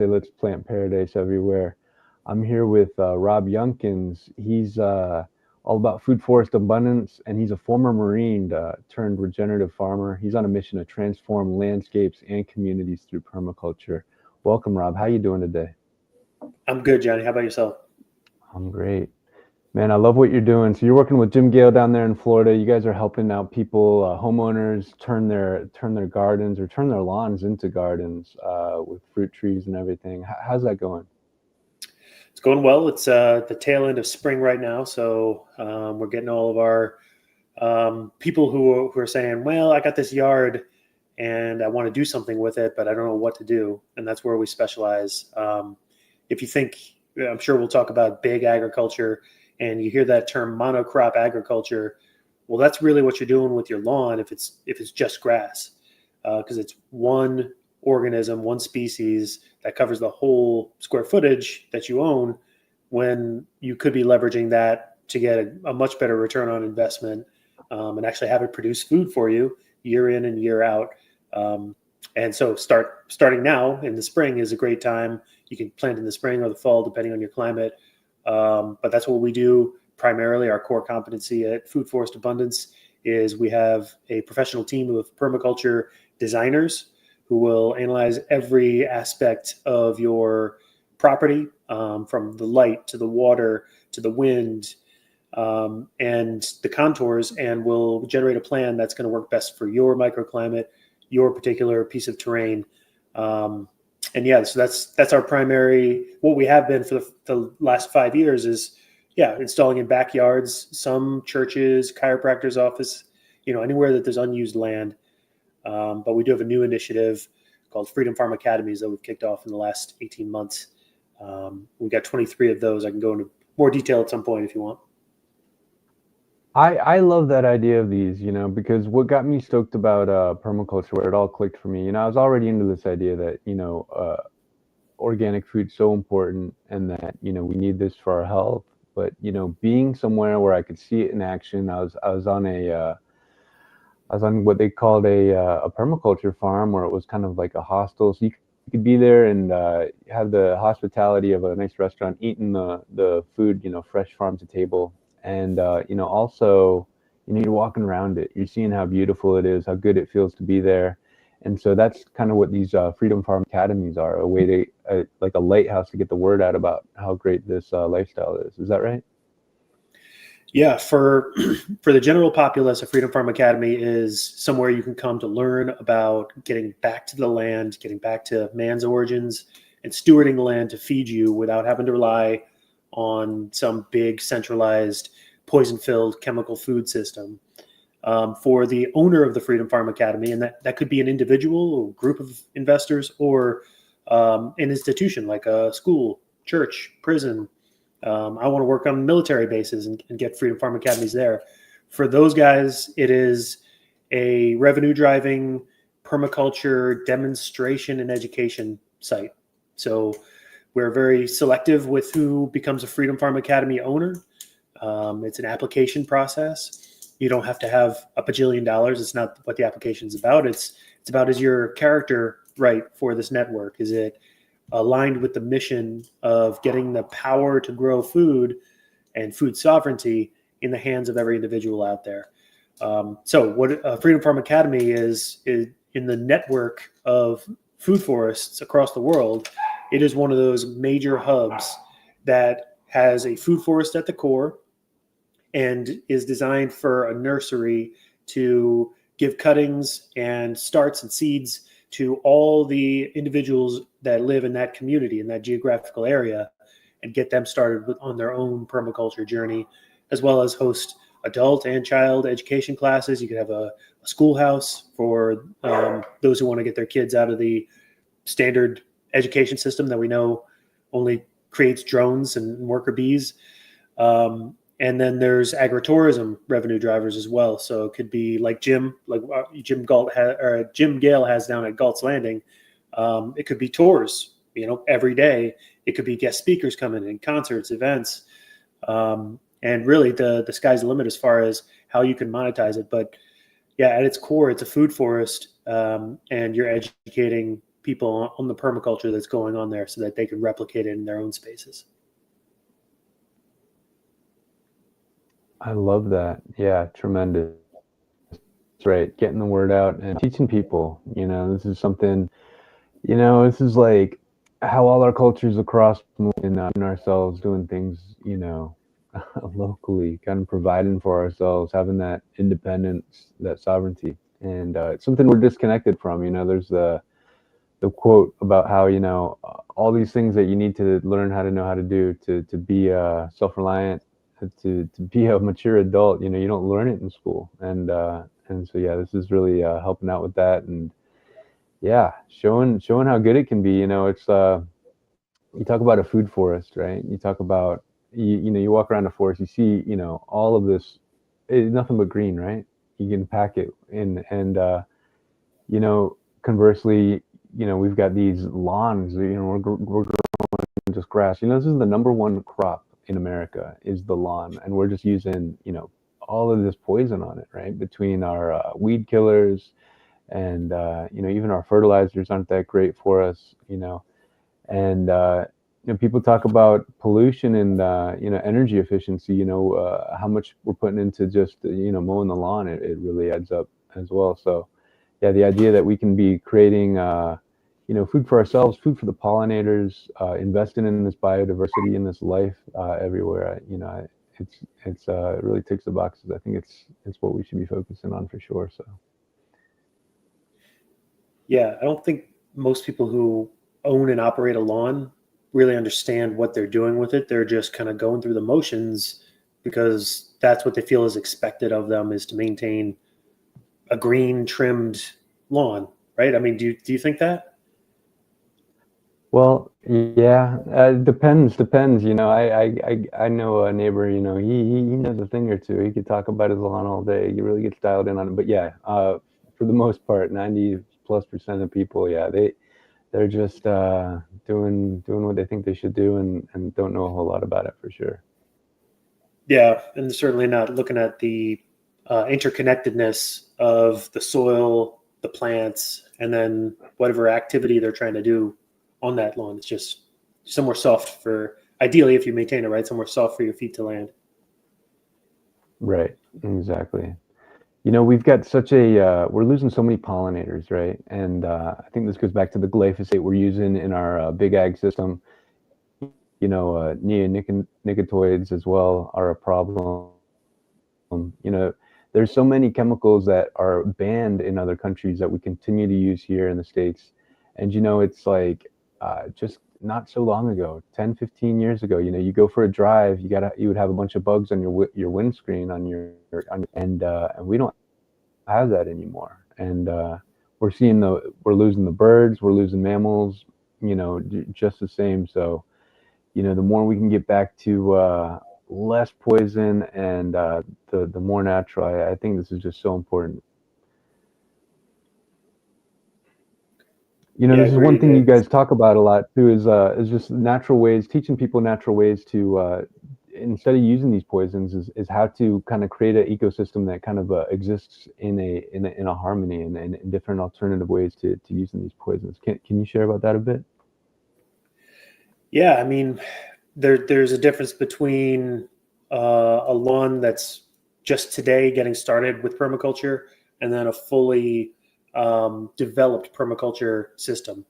say let's plant paradise everywhere. I'm here with Rob Younkins. He's all about food forest abundance, and he's a former Marine turned regenerative farmer. He's on a mission to transform landscapes and communities through permaculture. Welcome, Rob. How you doing today? I'm good, Johnny. How about yourself? I'm great. Man, I love what you're doing. So you're working with Jim Gale down there in Florida. You guys are helping out people, homeowners, turn their gardens or turn their lawns into gardens with fruit trees and everything. How's that going? It's going well. It's the tail end of spring right now, so we're getting all of our people who are saying, "Well, I got this yard and I want to do something with it, but I don't know what to do." And that's where we specialize. If you think, I'm sure we'll talk about big agriculture, and you hear that term monocrop agriculture. Well, that's really what you're doing with your lawn if it's just grass, because it's one organism, one species that covers the whole square footage that you own. When you could be leveraging that to get a much better return on investment, and actually have it produce food for you year in and year out. And so starting now in the spring is a great time. You can plant in the spring or the fall, depending on your climate. But that's what we do primarily. Our core competency at Food Forest Abundance is we have a professional team of permaculture designers who will analyze every aspect of your property, from the light to the water to the wind, and the contours, and will generate a plan that's going to work best for your microclimate, your particular piece of terrain. And yeah, so that's our primary. What we have been for the last 5 years is, installing in backyards, some churches, chiropractors' office, anywhere that there's unused land. But we do have a new initiative called Freedom Farm Academies that we've kicked off in the last 18 months. We got 23 of those. I can go into more detail at some point if you want. I love that idea of these, because what got me stoked about permaculture, where it all clicked for me, I was already into this idea that, organic food's so important and that, we need this for our health. But, being somewhere where I could see it in action, I was on what they called a permaculture farm where it was kind of like a hostel. So you could be there and have the hospitality of a nice restaurant, eating the food, fresh farm to table. And, also, you're walking around it. You're seeing how beautiful it is, how good it feels to be there. And so that's kind of what these Freedom Farm Academies are, a way like a lighthouse to get the word out about how great this lifestyle is. Is that right? Yeah, for for the general populace, a Freedom Farm Academy is somewhere you can come to learn about getting back to the land, getting back to man's origins, and stewarding the land to feed you without having to rely on some big centralized poison-filled chemical food system. For the owner of the Freedom Farm Academy, and that could be an individual or group of investors, or an institution like a school, church, prison. I want to work on military bases and get Freedom Farm Academies there. For those guys, it is a revenue driving permaculture demonstration and education site. So we're very selective with who becomes a Freedom Farm Academy owner. It's an application process. You don't have to have a bajillion dollars. It's not what the application is about. It's about, is your character right for this network? Is it aligned with the mission of getting the power to grow food and food sovereignty in the hands of every individual out there? So what Freedom Farm Academy is in the network of food forests across the world. It is one of those major hubs that has a food forest at the core and is designed for a nursery to give cuttings and starts and seeds to all the individuals that live in that community, in that geographical area, and get them started on their own permaculture journey, as well as host adult and child education classes. You could have a schoolhouse for those who want to get their kids out of the standard education system that we know only creates drones and worker bees. And then there's agritourism revenue drivers as well. So it could be like Jim Gale has down at Galt's Landing. It could be tours, every day. It could be guest speakers coming in, concerts, events. And really the sky's the limit as far as how you can monetize it. But yeah, at its core, it's a food forest, and you're educating people on the permaculture that's going on there so that they can replicate it in their own spaces. I love that. Yeah, tremendous. Right. Getting the word out and teaching people, this is something, this is like how all our cultures across in ourselves doing things, locally, kind of providing for ourselves, having that independence, that sovereignty. And it's something we're disconnected from. There's the quote about how, all these things that you need to learn how to know how to do to be self-reliant, to be a mature adult, you don't learn it in school. And so, yeah, this is really helping out with that. And yeah, showing how good it can be. It's you talk about a food forest, right? You talk about you walk around a forest, you see all of this, it's nothing but green, right? You can pack it in, and you know conversely, we've got these lawns. We're growing just grass. This is the number one crop in America, is the lawn, and we're just using all of this poison on it, right? Between our weed killers and even our fertilizers aren't that great for us. And people talk about pollution and energy efficiency. How much we're putting into just mowing the lawn. It really adds up as well. So yeah, the idea that we can be creating food for ourselves, food for the pollinators, investing in this biodiversity, in this life everywhere. It really ticks the boxes. I think it's what we should be focusing on for sure. So Yeah, I don't think most people who own and operate a lawn really understand what they're doing with it. They're just kind of going through the motions because that's what they feel is expected of them, is to maintain a green trimmed lawn, right? I mean, do you think that? well, yeah, depends. I know a neighbor. He knows a thing or two. He could talk about his lawn all day. He really gets dialed in on it. But yeah, for the most part, 90+% of people, yeah, they're just doing what they think they should do, and don't know a whole lot about it for sure. Yeah, and certainly not looking at the interconnectedness of the soil, the plants, and then whatever activity they're trying to do on that lawn. It's just somewhere soft for, ideally, if you maintain it right, somewhere soft for your feet to land. Right, exactly. We've got such a we're losing so many pollinators, right? And I think this goes back to the glyphosate we're using in our big ag system. Neonicotinoids as well are a problem. You know, there's so many chemicals that are banned in other countries that we continue to use here in the States. And, it's like just not so long ago, 10, 15 years ago, you go for a drive, you would have a bunch of bugs on your windscreen, and we don't have that anymore. And we're losing the birds, we're losing mammals, just the same. So, the more we can get back to less poison and the more natural. I think this is just so important. Yeah, This is one agreed. thing you guys talk about a lot too, is just natural ways, teaching people natural ways to instead of using these poisons, is how to kind of create an ecosystem that kind of exists in a harmony, and different alternative ways to using these poisons. Can you share about that a bit? Yeah, I mean, there's a difference between a lawn that's just today getting started with permaculture and then a fully developed permaculture system.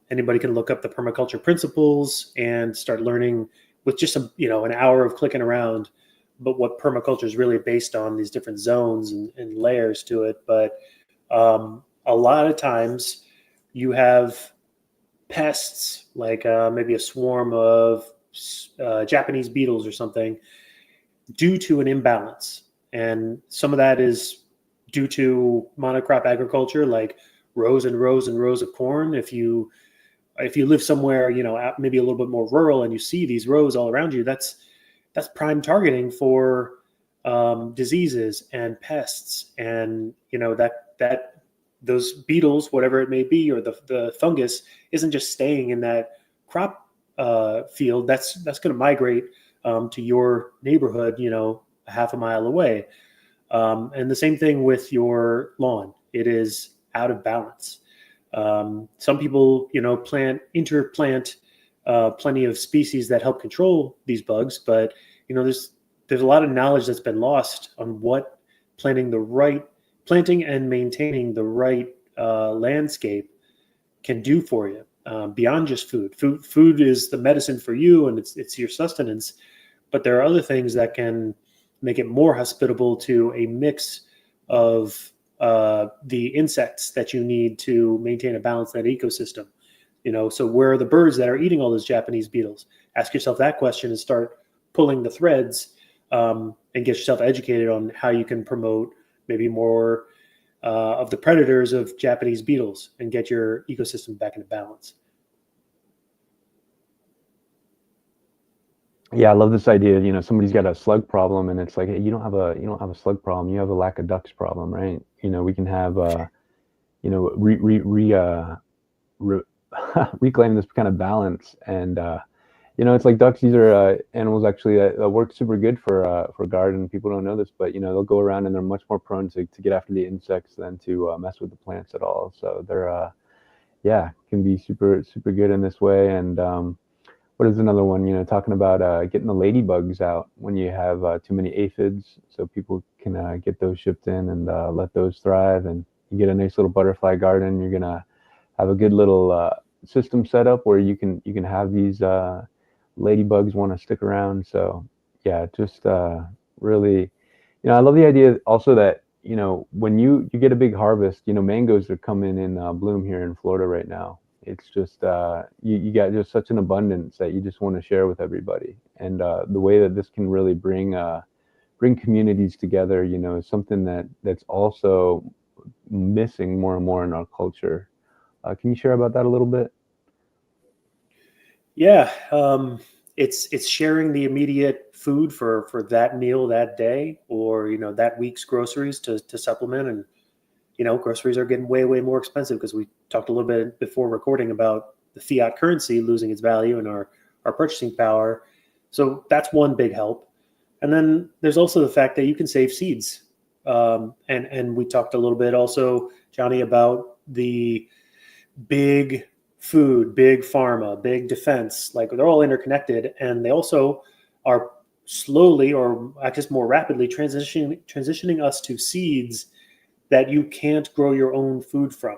Anybody can look up the permaculture principles and start learning with just an hour of clicking around. But what permaculture is really based on, these different zones and layers to it. But a lot of times you have pests like maybe a swarm of Japanese beetles or something due to an imbalance. And some of that is due to monocrop agriculture, like rows and rows and rows of corn. If you live somewhere, maybe a little bit more rural, and you see these rows all around you, that's prime targeting for diseases and pests, and that those beetles, whatever it may be, or the fungus, isn't just staying in that crop field. That's going to migrate to your neighborhood, a half a mile away. And the same thing with your lawn. It is out of balance. Some people, interplant plenty of species that help control these bugs, but there's a lot of knowledge that's been lost on what planting and maintaining the right landscape can do for you, beyond just food. Food is the medicine for you, and it's your sustenance. But there are other things that can make it more hospitable to a mix of the insects that you need to maintain a balance in that ecosystem. So where are the birds that are eating all those Japanese beetles? Ask yourself that question and start pulling the threads, and get yourself educated on how you can promote maybe more of the predators of Japanese beetles and get your ecosystem back into balance. Yeah, I love this idea. Somebody's got a slug problem, and it's like, hey, you don't have a slug problem. You have a lack of ducks problem, right? We can have re, re, re, re reclaim this kind of balance. And it's like ducks. These are animals actually that work super good for garden. People don't know this, but they'll go around and they're much more prone to get after the insects than to mess with the plants at all. So they're yeah, can be super super good in this way. And what is another one? Talking about getting the ladybugs out when you have too many aphids, so people can get those shipped in and let those thrive, and you get a nice little butterfly garden. You're gonna have a good little system set up where you can have these ladybugs want to stick around. So yeah, just really, I love the idea also that when you get a big harvest, mangoes are coming in bloom here in Florida right now. It's just you got just such an abundance that you just want to share with everybody, and the way that this can really bring communities together, is something that's also missing more and more in our culture. Can you share about that a little bit? Yeah, it's sharing the immediate food for that meal that day, or that week's groceries to supplement. And groceries are getting way way more expensive because we talked a little bit before recording about the fiat currency losing its value and our purchasing power. So that's one big help. And then there's also the fact that you can save seeds. And we talked a little bit also, Johnny, about the big food, big pharma, big defense. Like, they're all interconnected, and they also are slowly, or I guess more rapidly, transitioning us to seeds that you can't grow your own food from.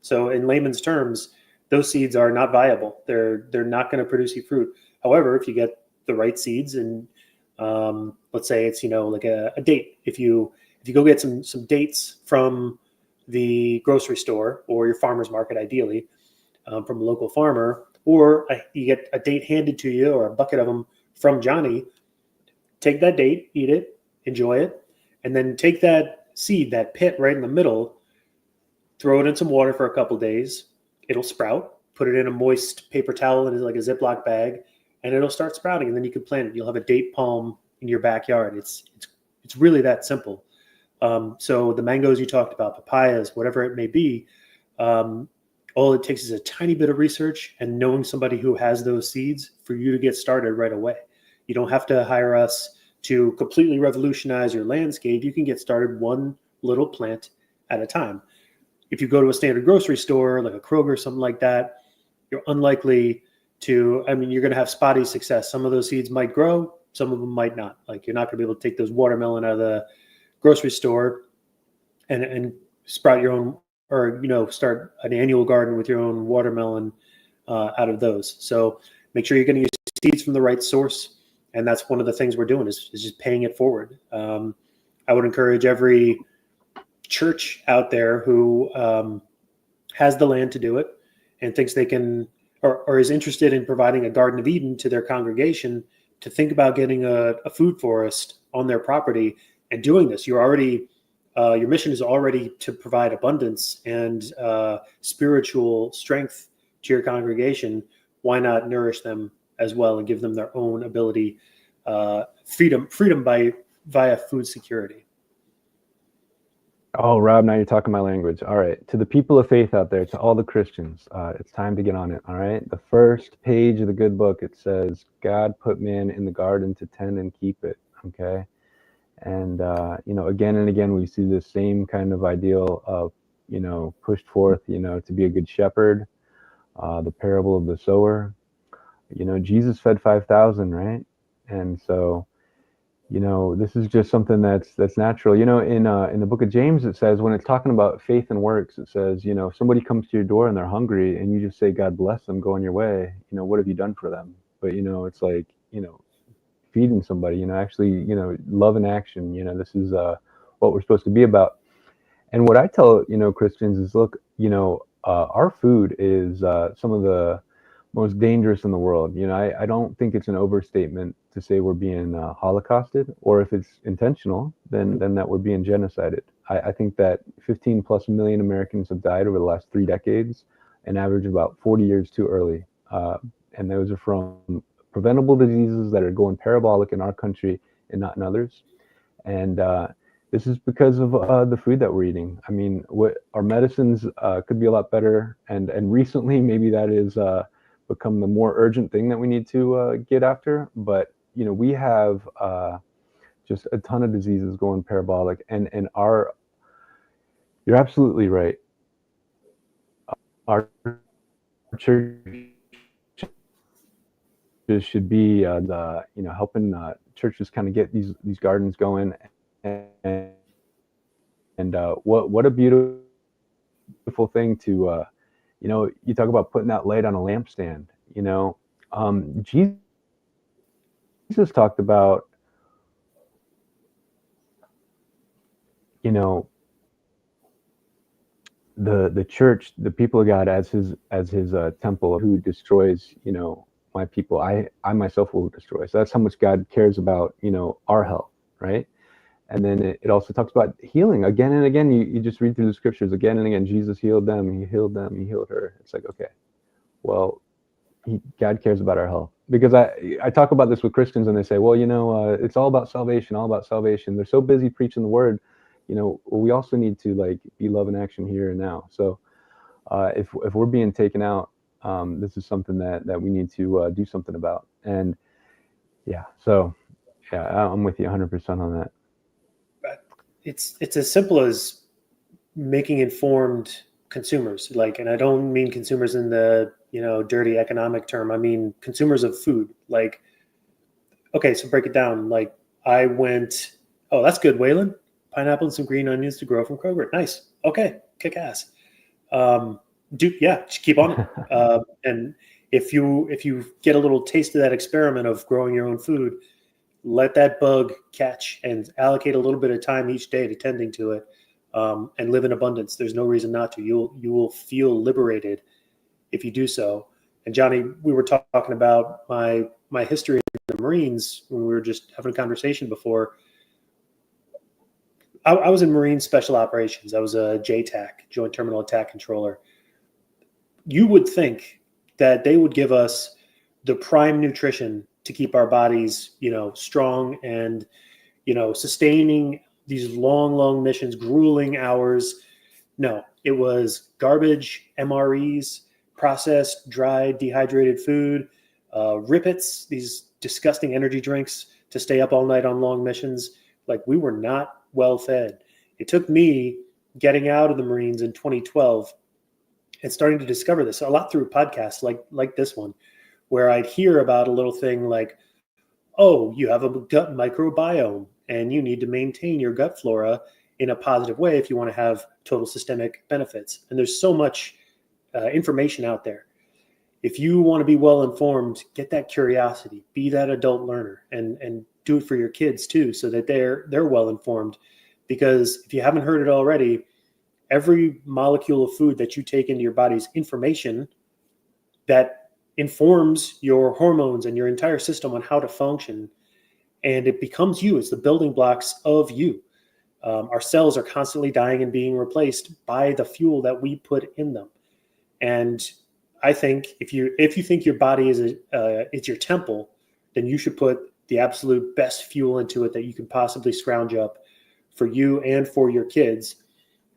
So in layman's terms, those seeds are not viable. They're not going to produce you fruit. However, if you get the right seeds, and let's say it's like a date. If you go get some dates from the grocery store or your farmer's market, ideally, from a local farmer, or you get a date handed to you, or a bucket of them from Johnny. Take that date, eat it, enjoy it, and then take that seed, that pit right in the middle, throw it in some water for a couple days. It'll sprout. Put it in a moist paper towel in like a Ziploc bag, and it'll start sprouting. And then you can plant it. You'll have a date palm in your backyard. It's really that simple. So the mangoes you talked about, papayas, whatever it may be, all it takes is a tiny bit of research and knowing somebody who has those seeds for you to get started right away. You don't have to hire us to completely revolutionize your landscape. You can get started one little plant at a time. If you go to a standard grocery store, like a Kroger, something like that, you're unlikely to, you're going to have spotty success. Some of those seeds might grow, some of them might not. Like, you're not going to be able to take those watermelon out of the grocery store and sprout your own, or start an annual garden with your own watermelon out of those. So make sure you're getting your seeds from the right source, and that's one of the things we're doing is just paying it forward. I would encourage every church out there who has the land to do it and thinks they can, or is interested in providing a Garden of Eden to their congregation, to think about getting a food forest on their property and doing this. You're already your mission is already to provide abundance and spiritual strength to your congregation. Why not nourish them as well and give them their own ability, freedom via food security? Oh, Rob, now you're talking my language. All right. To the people of faith out there, to all the Christians, it's time to get on it. All right. The first page of the good book, it says, God put man in the garden to tend and keep it. Okay. And, again and again, we see the same kind of ideal of, pushed forth, to be a good shepherd. The parable of the sower. Jesus fed 5,000, right? And so, this is just something that's natural. In the book of James, it says, when it's talking about faith and works, it says, if somebody comes to your door and they're hungry and you just say, God bless them, go on your way, what have you done for them? But, it's like, feeding somebody, actually, love in action, this is what we're supposed to be about. And what I tell, Christians is, look, our food is some of the most dangerous in the world. I don't think it's an overstatement to say we're being holocausted, or if it's intentional, then that we're being genocided. I think that 15 plus million Americans have died over the last 3 decades, an average of about 40 years too early. And those are from preventable diseases that are going parabolic in our country and not in others. And this is because of the food that we're eating. I mean, our medicines could be a lot better, and recently maybe that is become the more urgent thing that we need to get after. But we have just a ton of diseases going parabolic, and you're absolutely right. Our churches should be helping churches kind of get these gardens going, and what a beautiful thing to you talk about putting that light on a lampstand. Jesus talked about the church, the people of God, as his temple, who destroys my people, I myself will destroy. So that's how much God cares about our health, right? And then it also talks about healing again and again. You just read through the scriptures again and again. Jesus healed them, he healed them, he healed her. It's like, okay, well, God cares about our health. Because I talk about this with Christians, and they say, well, it's all about salvation, all about salvation. They're so busy preaching the word, well, we also need to be love in action here and now. So if we're being taken out, this is something that we need to do something about. And so I'm with you 100% on that. It's as simple as making informed consumers. And I don't mean consumers in the dirty economic term. I mean consumers of food. Okay, so break it down. I went, oh, that's good, Waylon. Pineapple and some green onions to grow from Kroger. Nice. Okay, kick ass. Keep on it. And if you get a little taste of that experiment of growing your own food, let that bug catch and allocate a little bit of time each day to tending to it, and live in abundance. There's no reason not to. You will feel liberated if you do so. And Johnny, we were talking about my history in the Marines when we were just having a conversation before. I was in Marine Special Operations. I was a JTAC, Joint Terminal Attack Controller. You would think that they would give us the prime nutrition to keep our bodies, strong and, sustaining these long missions, grueling hours. No, it was garbage, MREs, processed, dried, dehydrated food, Rippets, these disgusting energy drinks to stay up all night on long missions. We were not well fed. It took me getting out of the Marines in 2012 and starting to discover this a lot through podcasts like this one, where I'd hear about a little thing like, oh, you have a gut microbiome and you need to maintain your gut flora in a positive way if you want to have total systemic benefits. And there's so much information out there. If you want to be well informed, get that curiosity, be that adult learner, and do it for your kids too, so that they're well informed. Because if you haven't heard it already, every molecule of food that you take into your body's information that informs your hormones and your entire system on how to function, and it becomes you. It's the building blocks of you. Our cells are constantly dying and being replaced by the fuel that we put in them. And I think if you think your body is your temple, then you should put the absolute best fuel into it that you can possibly scrounge up for you and for your kids.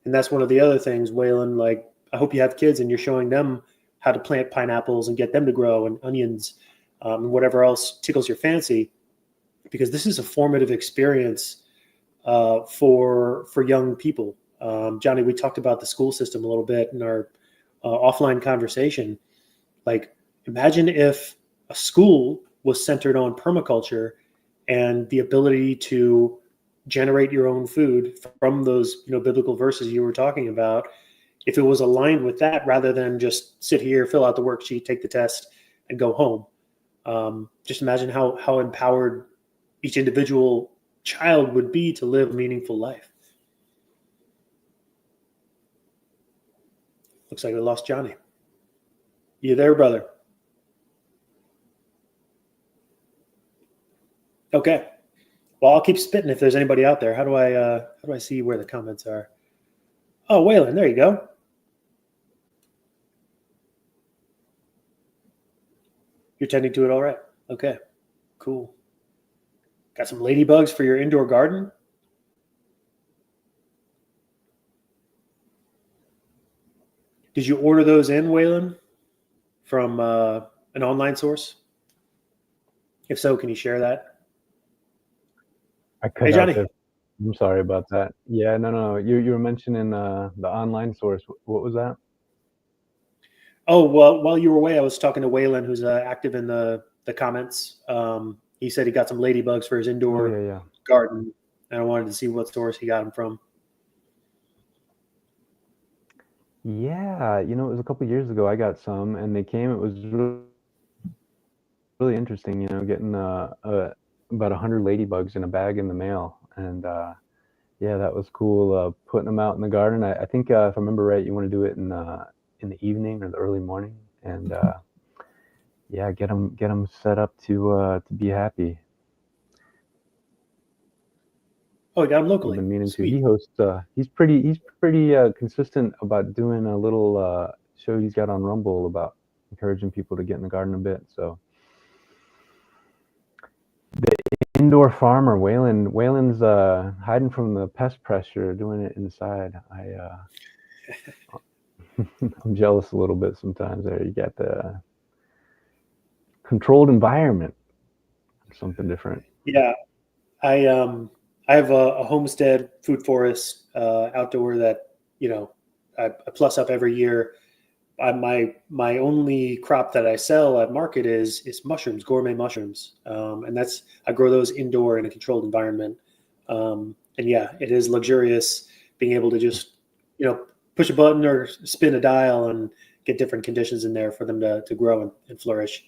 And that's one of the other things, Waylon, I hope you have kids and you're showing them how to plant pineapples and get them to grow, and onions, and whatever else tickles your fancy, because this is a formative experience for young people. Johnny, we talked about the school system a little bit in our offline conversation. Like, imagine if a school was centered on permaculture and the ability to generate your own food from those, biblical verses you were talking about. If it was aligned with that, rather than just sit here, fill out the worksheet, take the test, and go home. Just imagine how empowered each individual child would be to live a meaningful life. Looks like we lost Johnny. You there, brother? Okay. Well, I'll keep spitting if there's anybody out there. How do I see where the comments are? Oh, Waylon, there you go. You're tending to it all right. Okay, cool. Got some ladybugs for your indoor garden? Did you order those in, Waylon, from an online source? If so, can you share that? I cut Hey, out Johnny. there. I'm sorry about that. Yeah, no. You were mentioning the online source. What was that? Oh, well, while you were away, I was talking to Waylon, who's active in the comments. He said he got some ladybugs for his Oh indoor yeah. garden, and I wanted to see what source he got them from. Yeah, it was a couple years ago I got some and they came. It was really interesting, getting about 100 ladybugs in a bag in the mail. And yeah, that was cool, putting them out in the garden. I think if I remember right, you want to do it in the evening or the early morning, and yeah, get them set up to be happy. Oh, he got them We've locally. been meaning to. He Sweet. hosts. He's pretty consistent about doing a little show he's got on Rumble about encouraging people to get in the garden a bit. So the indoor farmer Waylon's hiding from the pest pressure, doing it inside. I'm jealous a little bit sometimes. There, you got the controlled environment, something different. Yeah, I have a homestead food forest outdoor that I plus up every year. My only crop that I sell at market is mushrooms, gourmet mushrooms, and I grow those indoor in a controlled environment. And yeah, it is luxurious being able to just push a button or spin a dial and get different conditions in there for them to grow and flourish.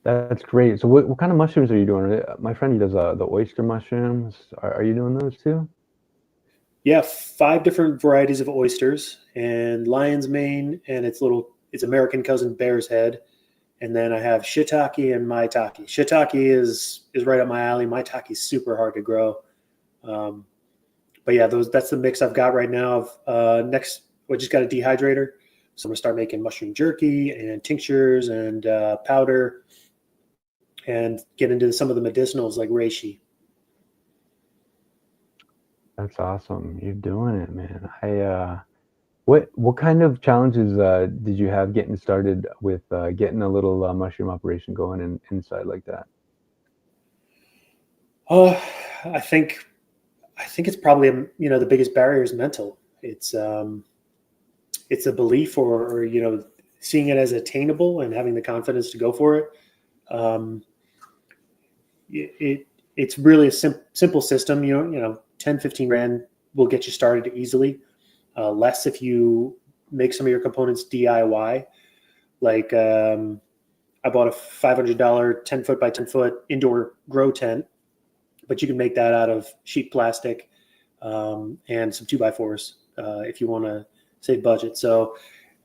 That's great. So what kind of mushrooms are you doing? My friend, he does the oyster mushrooms. Are you doing those too? Yeah, 5 different varieties of oysters and lion's mane and its American cousin bear's head. And then I have shiitake and maitake. Shiitake is right up my alley. Maitake is super hard to grow. Um, but yeah, that's the mix I've got right now. Next, I just got a dehydrator, so I'm gonna start making mushroom jerky and tinctures and powder, and get into some of the medicinals like reishi. That's awesome. You're doing it, man. What kind of challenges did you have getting started with getting a little mushroom operation going inside like that? Uh, I think it's probably the biggest barrier is mental. It's a belief or seeing it as attainable and having the confidence to go for it. Um, it's really a simple system. 10, 15 grand will get you started easily. Less if you make some of your components DIY. Like I bought a $500 10-foot by 10-foot indoor grow tent, but you can make that out of sheet plastic and some 2x4s if you want to save budget. So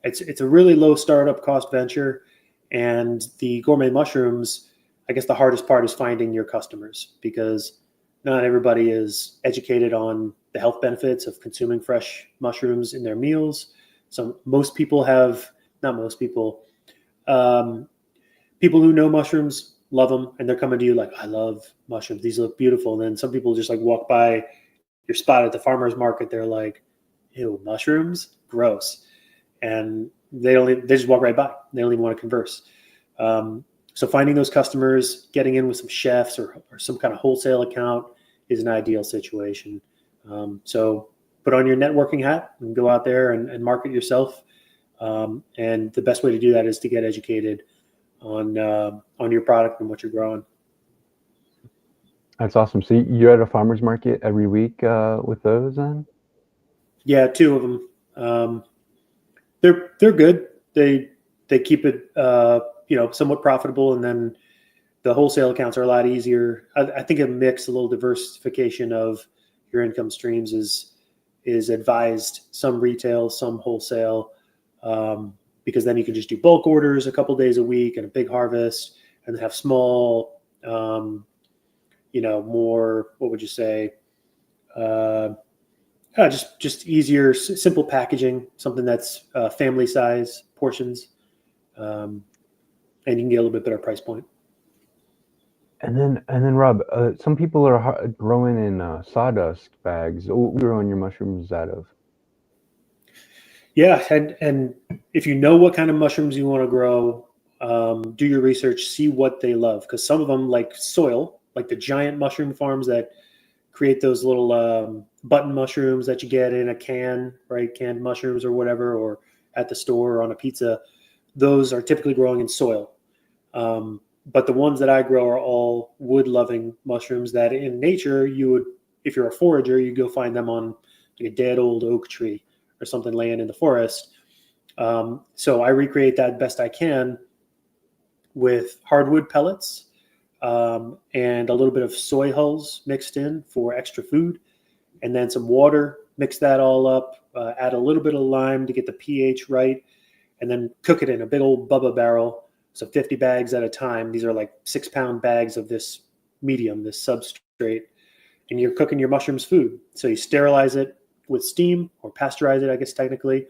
it's a really low startup cost venture. And the gourmet mushrooms, I guess the hardest part is finding your customers, because not everybody is educated on the health benefits of consuming fresh mushrooms in their meals. So most people not most people, people who know mushrooms love them, and they're coming to you like, I love mushrooms. These look beautiful. And then some people just like walk by your spot at the farmer's market. They're like, ew, mushrooms? Gross. And they just walk right by. They don't even want to converse. So finding those customers, getting in with some chefs or some kind of wholesale account is an ideal situation. So put on your networking hat and go out there and market yourself. And the best way to do that is to get educated on your product and what you're growing. That's awesome. So you're at a farmer's market every week with those then? Yeah, two of them. They're good. They keep it somewhat profitable, and then the wholesale accounts are a lot easier. I think a mix, a little diversification of your income streams is advised. Some retail, some wholesale, because then you can just do bulk orders a couple days a week and a big harvest, and have small, more, what would you say? Just easier, simple packaging, something that's family size portions, and you can get a little bit better price point. And then Rob, some people are growing in sawdust bags. What are you growing your mushrooms out of? Yeah, and if you know what kind of mushrooms you want to grow, do your research, see what they love, because some of them like soil, like the giant mushroom farms that create those little button mushrooms that you get in a can, right? Canned mushrooms or whatever, or at the store or on a pizza. Those are typically growing in soil. But the ones that I grow are all wood-loving mushrooms that in nature you would, if you're a forager, you go find them on like a dead old oak tree or something laying in the forest. So I recreate that best I can with hardwood pellets, and a little bit of soy hulls mixed in for extra food, and then some water. Mix that all up, add a little bit of lime to get the pH right, and then cook it in a big old Bubba barrel. So 50 bags at a time. These are like 6-pound bags of this medium, this substrate, and you're cooking your mushrooms food. So you sterilize it with steam, or pasteurize it, I guess technically.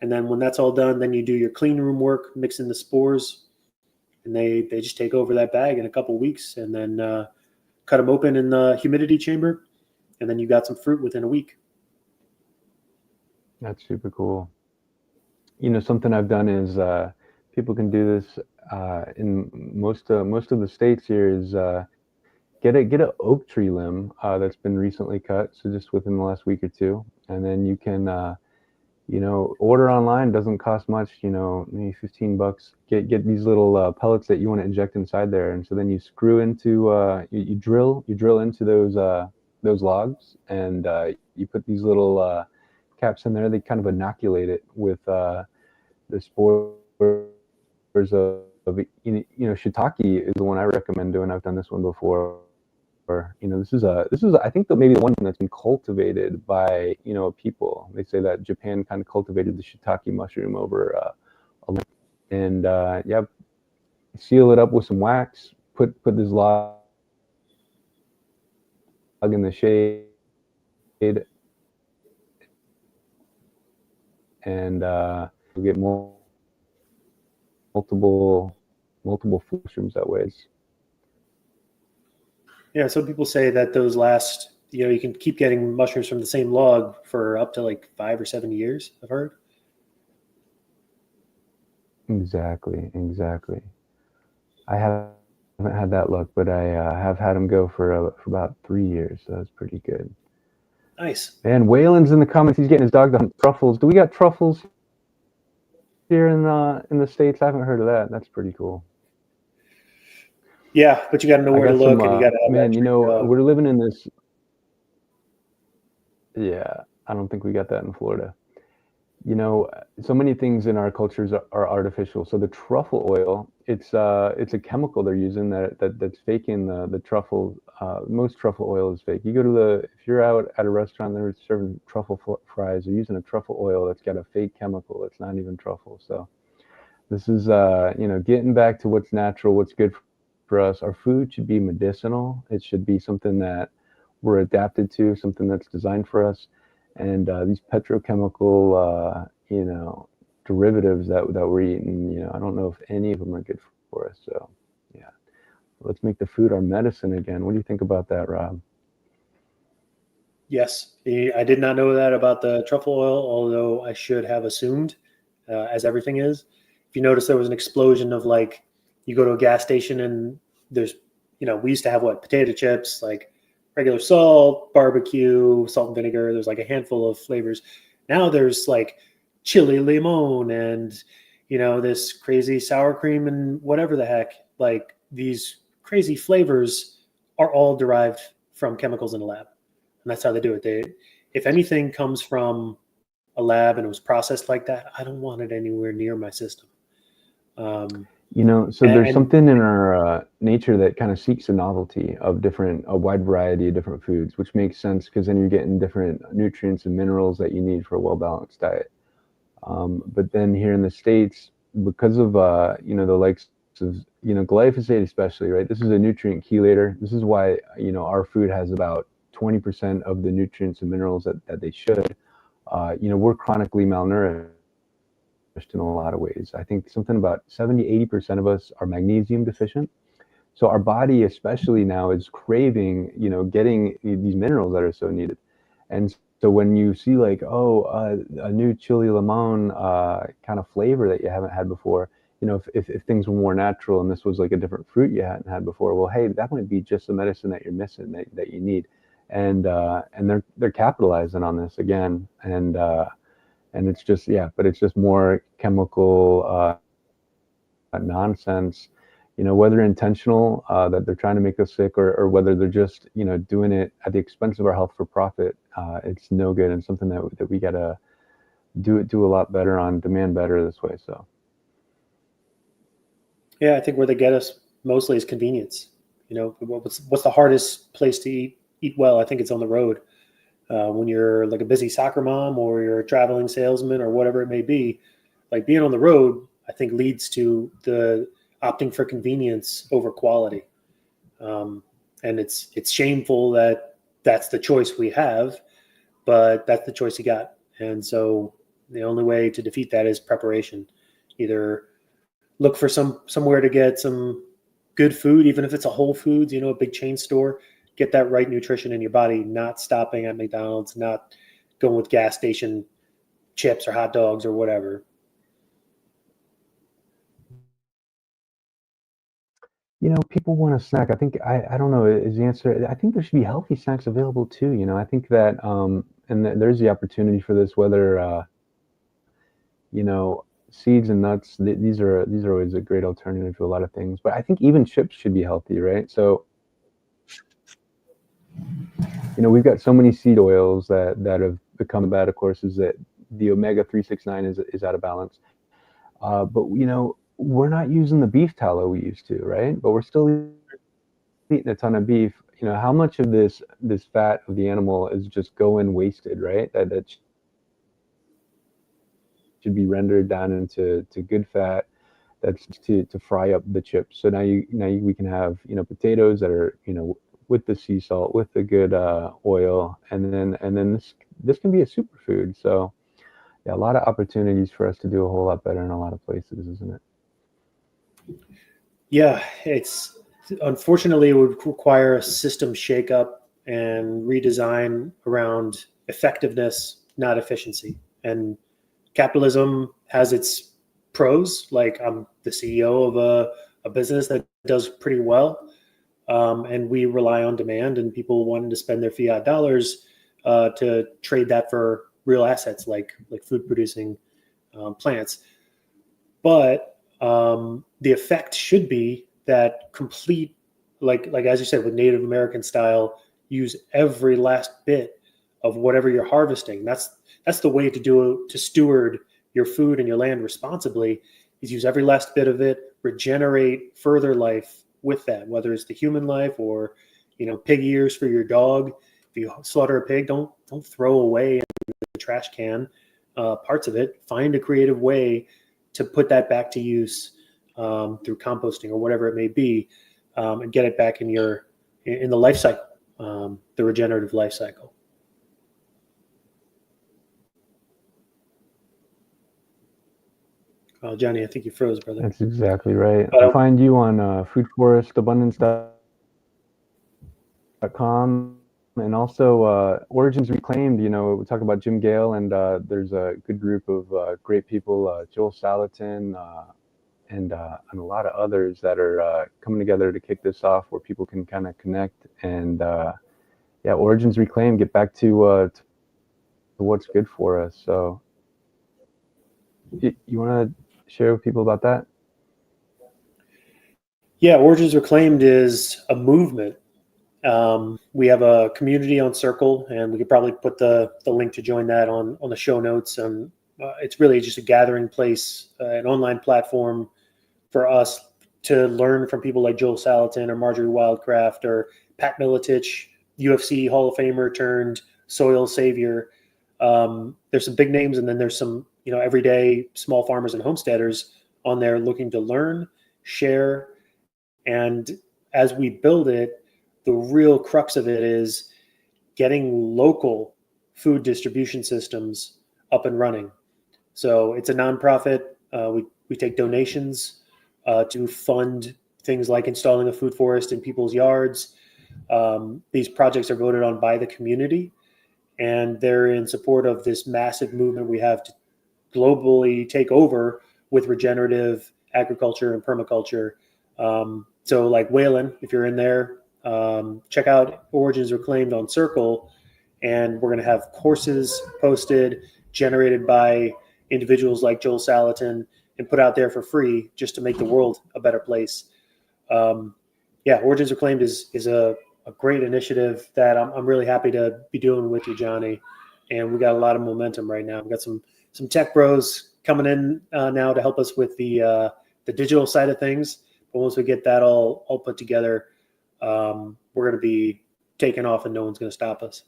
And then when that's all done, then you do your clean room work, mix in the spores, and they just take over that bag in a couple of weeks, and then cut them open in the humidity chamber, and then you got some fruit within a week. That's super cool. Something I've done is people can do this in most of the states here is get a oak tree limb that's been recently cut, so just within the last week or two, and then you can order online. Doesn't cost much, maybe $15. Get these little pellets that you want to inject inside there, and so then you screw into you drill into those logs, and you put these little caps in there. They kind of inoculate it with the spores of shiitake is the one I recommend doing. I've done this one before. This is I think maybe the one that's been cultivated by people. They say that Japan kind of cultivated the shiitake mushroom over and seal it up with some wax. Put this log in the shade, and you get multiple mushrooms that way. Yeah, some people say that those last, you can keep getting mushrooms from the same log for up to like 5 or 7 years, I've heard. Exactly. I haven't had that luck, but I have had them go for about 3 years, so that's pretty good. Nice. And Waylon's in the comments. He's getting his dog to hunt truffles. Do we got truffles here in the States? I haven't heard of that. That's pretty cool. Yeah, but you got to know where to look, and you got to have man. We're living in this. Yeah, I don't think we got that in Florida. So many things in our cultures are artificial. So the truffle oil, it's a chemical they're using that's faking the truffle. Most truffle oil is fake. You go to if you're out at a restaurant, they're serving truffle fries. They're using a truffle oil that's got a fake chemical that's not even truffle. So this is getting back to what's natural, what's good for us. Our food should be medicinal. It should be something that we're adapted to, something that's designed for us. And these petrochemical, derivatives that we're eating, I don't know if any of them are good for us. So, yeah, let's make the food our medicine again. What do you think about that, Rob? Yes, I did not know that about the truffle oil, although I should have assumed, as everything is. If you notice, there was an explosion of you go to a gas station and there's, we used to have potato chips, like regular salt, barbecue, salt and vinegar. There's like a handful of flavors. Now there's like chili limon and this crazy sour cream and whatever the heck. Like these crazy flavors are all derived from chemicals in a lab, and that's how they do it. If anything comes from a lab and it was processed like that, I don't want it anywhere near my system. Um, So there's and something in our nature that kind of seeks the novelty of a wide variety of different foods, which makes sense because then you're getting different nutrients and minerals that you need for a well-balanced diet. But then here in the States, because of the likes of glyphosate especially, right? This is a nutrient chelator. This is why our food has about 20% of the nutrients and minerals that they should. We're chronically malnourished in a lot of ways. I think something about 70-80% of us are magnesium deficient. So our body, especially now, is craving, getting these minerals that are so needed. And so when you see like, a new chili limon kind of flavor that you haven't had before, if things were more natural and this was like a different fruit you hadn't had before, well, hey, that might be just the medicine that you're missing that you need. And they're capitalizing on this again. And it's just, yeah, but it's just more chemical nonsense, whether intentional, that they're trying to make us sick, or whether they're just, doing it at the expense of our health for profit. It's no good, and something that we gotta do a lot better on, demand better this way. So yeah, I think where they get us mostly is convenience. What's the hardest place to eat well? I think it's on the road. When you're like a busy soccer mom or you're a traveling salesman or whatever it may be, like being on the road, I think leads to the opting for convenience over quality. And it's shameful that that's the choice we have, but that's the choice you got. And so the only way to defeat that is preparation. Either look for somewhere to get some good food, even if it's a Whole Foods, a big chain store. Get that right nutrition in your body, not stopping at McDonald's, not going with gas station chips or hot dogs or whatever. people want a snack. I think I don't know is the answer. I think there should be healthy snacks available too. I think that there's the opportunity for this, whether seeds and nuts. These are always a great alternative to a lot of things. But I think even chips should be healthy, right? So we've got so many seed oils that have become bad. Of course, is that the omega 369 is out of balance. But we're not using the beef tallow we used to, right? But we're still eating a ton of beef. How much of this fat of the animal is just going wasted, right? That should be rendered down into good fat. That's to fry up the chips. So we can have potatoes that are with the sea salt, with the good oil, and then this can be a superfood. So yeah, a lot of opportunities for us to do a whole lot better in a lot of places, isn't it? Yeah, it's unfortunately it would require a system shakeup and redesign around effectiveness, not efficiency. And capitalism has its pros. Like I'm the CEO of a business that does pretty well, and we rely on demand and people wanting to spend their fiat dollars to trade that for real assets like food producing plants. But the effect should be that complete, like as you said, with Native American style, use every last bit of whatever you're harvesting. That's the way to steward your food and your land responsibly. Is use every last bit of it, regenerate further life with that, whether it's the human life or pig ears for your dog. If you slaughter a pig, don't throw away in the trash can parts of it. Find a creative way to put that back to use through composting or whatever it may be, and get it back in the life cycle, the regenerative life cycle. Johnny, I think you froze, brother. That's exactly right. I'll But find you on foodforestabundance.com, and also Origins Reclaimed. We talk about Jim Gale, and there's a good group of great people, Joel Salatin, and a lot of others that are coming together to kick this off, where people can kind of connect yeah, origins reclaimed, get back to what's good for us. So you want to share with people about that? Yeah, Origins Reclaimed is a movement. We have a community on Circle, and we could probably put the link to join that on the show notes. And it's really just a gathering place, an online platform for us to learn from people like Joel Salatin or Marjorie Wildcraft or Pat Miletich, UFC Hall of Famer turned soil savior. There's some big names, and then there's some everyday small farmers and homesteaders on there looking to learn, share, and as we build it, the real crux of it is getting local food distribution systems up and running. So it's a nonprofit. We take donations to fund things like installing a food forest in people's yards. These projects are voted on by the community, and they're in support of this massive movement we have to globally take over with regenerative agriculture and permaculture. So like Waylon, if you're in there, check out Origins Reclaimed on Circle, and we're going to have courses posted, generated by individuals like Joel Salatin, and put out there for free just to make the world a better place. Yeah, Origins Reclaimed is a great initiative that I'm really happy to be doing with you, Johnny. And we got a lot of momentum right now. We got some tech bros coming in now to help us with the digital side of things. But once we get that all put together, we're going to be taking off, and no one's going to stop us.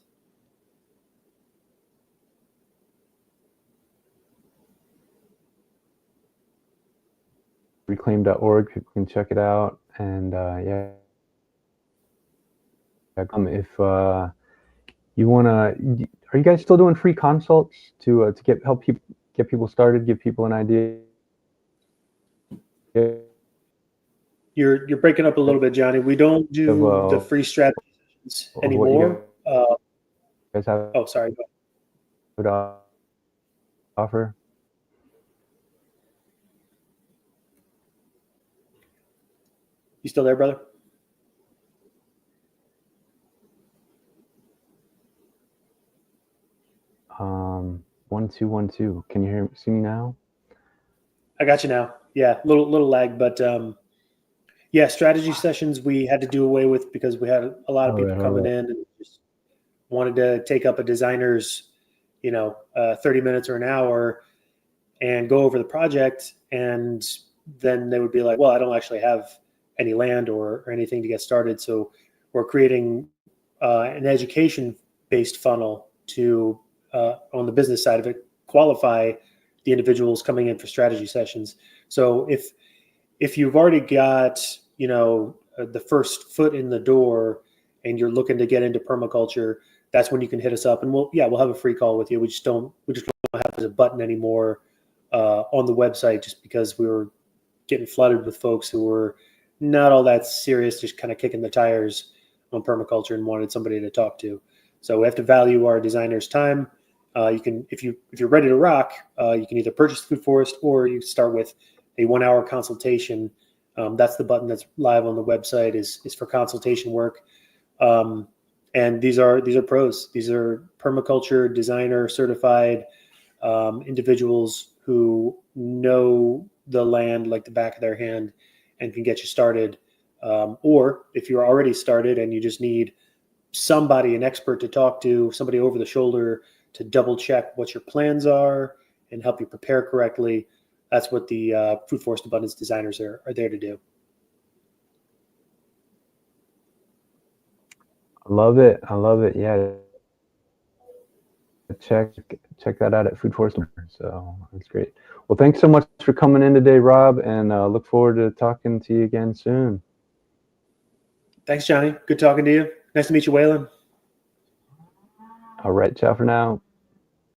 Reclaim.org, people can check it out. And yeah, if you want to, are you guys still doing free consults to help people get people started, give people an idea? You're breaking up a little bit, Johnny. We don't do the free strategies anymore. Guys have oh, sorry. to offer? You still there, brother? Um, 1-2-1-2. Can you see me now? I got you now. Yeah, little lag, but yeah, strategy sessions we had to do away with because we had a lot of people coming in and just wanted to take up a designer's, 30 minutes or an hour and go over the project, and then they would be like, well, I don't actually have any land or anything to get started. So we're creating an education-based funnel to, on the business side of it, qualify the individuals coming in for strategy sessions. So if you've already got, the first foot in the door and you're looking to get into permaculture, that's when you can hit us up, and we'll have a free call with you. We just don't have a button anymore on the website, just because we were getting flooded with folks who were not all that serious, just kind of kicking the tires on permaculture and wanted somebody to talk to. So we have to value our designers' time. You can, if you're ready to rock, you can either purchase the food forest or you start with a 1-hour consultation. That's the button that's live on the website is for consultation work. And these are pros. These are permaculture designer certified individuals who know the land like the back of their hand and can get you started. Or if you're already started and you just need somebody, an expert to talk to, somebody over the shoulder to double check what your plans are and help you prepare correctly, that's what the Food Forest Abundance designers are there to do. I love it. Yeah. Check that out at Food Forest. So that's great. Well, thanks so much for coming in today, Rob, and look forward to talking to you again soon. Thanks, Johnny. Good talking to you. Nice to meet you, Waylon. All right. Ciao for now.